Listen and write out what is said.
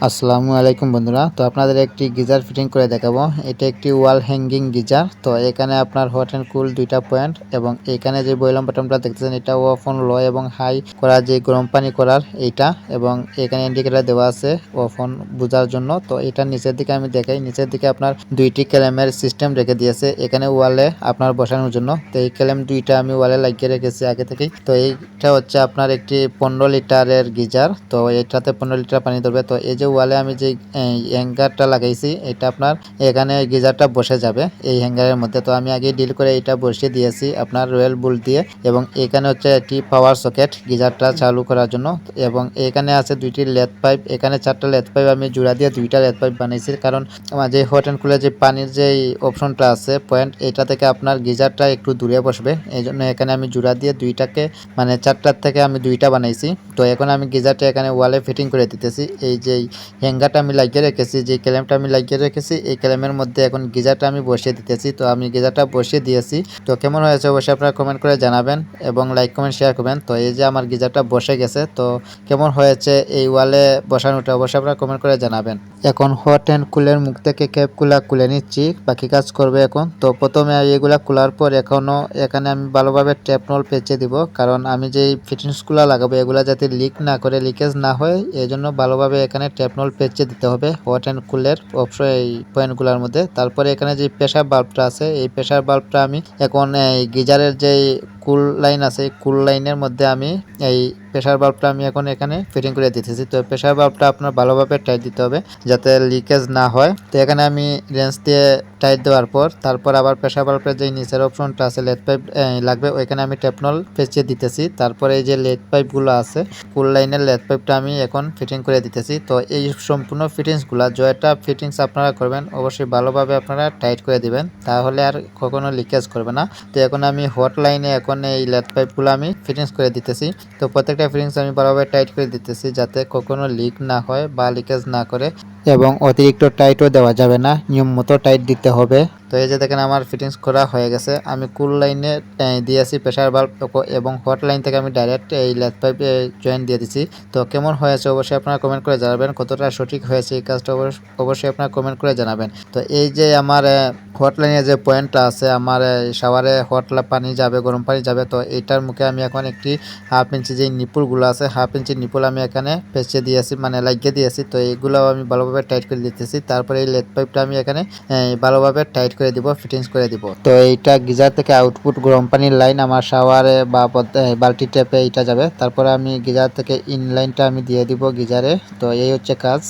আসসালামু আলাইকুম বন্ধুরা, তো আপনাদের একটি গিজার ফিটিং করে দেখাবো। এটা একটি ওয়াল হ্যাঙ্গিং গিজার। তো এখানে আপনার হট অ্যান্ড কুল দুইটা পয়েন্ট এবং এখানে যে বয়লাম বাটনটা দেখতেছেন এটা অফ অন লো এবং হাই করা, যে গরম পানি করার এইটা, এবং এখানে ইন্ডিকেটর দেওয়া আছে অফ অন বোঝার জন্য। তো এটার নিচের দিকে আমি দেখাই, নিচের দিকে আপনার দুইটি ক্যালেমের সিস্টেম রেখে দিয়েছে এখানে ওয়ালে আপনার বসানোর জন্য। তো এই ক্যালেম দুইটা আমি ওয়ালে লাগিয়ে রেখেছি আগে থেকেই। তো এইটা হচ্ছে আপনার একটি 15 লিটারের গিজার। তো এটাতে 15 লিটার পানি ধরবে। তো এই যে ওয়ালে আমি যে হ্যাঙ্গারটা লাগাইছি এটা আপনার এখানে গিজারটা বসে যাবে এই হ্যাঙ্গারের মধ্যে। তো আমি আগে ডিল করে এটা বসিয়ে দিয়েছি আপনার রয়্যাল বুল দিয়ে, এবং এখানে হচ্ছে একটি পাওয়ার সকেট গিজারটা চালু করার জন্য, এবং এখানে আছে দুইটি লেদ পাইপ। এখানে 4টা লেদ পাইপ আমি জোড়া দিয়ে 2টা লেদ পাইপ বানাইছি, কারণ আমার যে হট অ্যান্ড কুলের যে পানির যে অপশনটা আছে পয়েন্ট, এটা থেকে আপনার গিজারটা একটু দূরে বসবে, এই জন্য এখানে আমি জোড়া দিয়ে দুইটাকে মানে 4টার থেকে আমি 2টা বানাইছি। তো এখন আমি গিজারটা এখানে ওয়ালে ফিটিং করে দিতেছি। এই যে হ্যাঙ্গারটা আমি লাগিয়ে রেখেছি, যে ক্যালেমটা আমি লাগিয়ে রেখেছি এই ক্যালেমের মধ্যে এখন গিজারটা আমি বসিয়ে দিতেছি। তো আমি গিজারটা বসিয়ে দিয়েছি। তো কেমন হয়েছে অবশ্যই আপনারা কমেন্ট করে জানাবেন এবং লাইক কমেন্ট শেয়ার করবেন। তো এই যে আমার গিজারটা বসে গেছে, তো কেমন হয়েছে এই ওয়ালে বসানোটা অবশ্যই আপনারা কমেন্ট করে জানাবেন। এখন হট অ্যান্ড কুলের মুখ থেকে ক্যাপগুলা খুলে নিচ্ছি, বাকি কাজ করবে এখন। তো প্রথমে এগুলা খোলার পর এখানে আমি ভালোভাবে ট্যাপনল পেঁচে দিব, কারণ আমি যে ফিটিংসগুলো লাগাবো এগুলা যাতে লিক না করে, লিকেজ না হয়, এই জন্য ভালোভাবে এখানে ট্যাপনল পেঁচে দিতে হবে হট অ্যান্ড কুলের অবশ্য এই পয়েন্টগুলোর মধ্যে। তারপরে এখানে যে প্রেসার বাল্বটা আছে এই প্রেসার বাল্বটা আমি এখন এই গিজারের যে কুল লাইন আছে এই কুল লাইনের মধ্যে আমি এই প্রেসার বাল্বটা আমি এখন এখানে ফিটিং করে দিতেছি। তো প্রেসার বাল্বটা আপনার ভালোভাবে টাইট দিতে হবে যাতে লিকেজ না হয়। তো এখানে আমি রেঞ্চ দিয়ে টাইট দেওয়ার পর তারপর আবার প্রেসার বাল্বের যে নিচের অপশনটা আছে লেড পাইপ লাগবে, ওইখানে আমি ট্যাপনল পেঁচিয়ে দিতেছি। তারপরে এই যে লেড পাইপগুলো আছে কুল লাইনের লেড পাইপটা আমি এখন ফিটিং করে দিতেছি। তো এই সম্পূর্ণ ফিটিংসগুলো জয়টা ফিটিংস আপনারা করবেন অবশ্যই ভালোভাবে আপনারা টাইট করে দিবেন, তাহলে আর কখনো লিকেজ করবে না। তো এখন আমি হট লাইনে এখন এই লেড পাইপগুলো আমি ফিটিংস করে দিতেছি। তো প্রত্যেকটা ফিটিংস আমি ভালোভাবে টাইট করে দিতেছি যাতে কখনো লিক না হয় বা লিকেজ না করে, এবং অতিরিক্ত টাইটও দেওয়া যাবে না, নিয়ম মতো টাইট দিতে হবে। তো এই যে দেখেন আমার ফিটিংস করা হয়ে গেছে। আমি কুল লাইনে দিয়েছি প্রেসার বাল্ব এবং হট লাইন থেকে আমি ডাইরেক্ট এই লেড পাইপ জয়েন্ট দিয়ে দিছি। তো কেমন হয়েছে অবশ্যই আপনারা কমেন্ট করে জানাবেন, কতটা সঠিক হয়েছে এই কাজটা অবশ্যই আপনারা কমেন্ট করে জানাবেন। তো এই যে আমার হট লাইনে যে পয়েন্টটা আছে, আমার শাওয়ারে হট পানি যাবে, গরম পানি যাবে। তো এইটার মুখে আমি এখন একটি 1/2 ইঞ্চি যে নিপুলগুলো আছে 1/2 ইঞ্চি নিপুল আমি এখানে পেঁচিয়ে দিয়েছি, মানে লাগিয়ে দিয়েছি। তো এইগুলো আমি ভালোভাবে টাইট করে দিতেছি। তারপরে এই লেড পাইপটা আমি এখানে ভালোভাবে টাইট করে দিব, ফিটিংস করে দিব। তো এইটা গিজার থেকে আউটপুট গরম পানির লাইন আমার শাওয়ারে বা বালতি ট্যাপে এইটা যাবে। তারপরে আমি গিজার থেকে ইন লাইনটা আমি দিয়ে দিব গিজারে। তো এই হচ্ছে কাজ।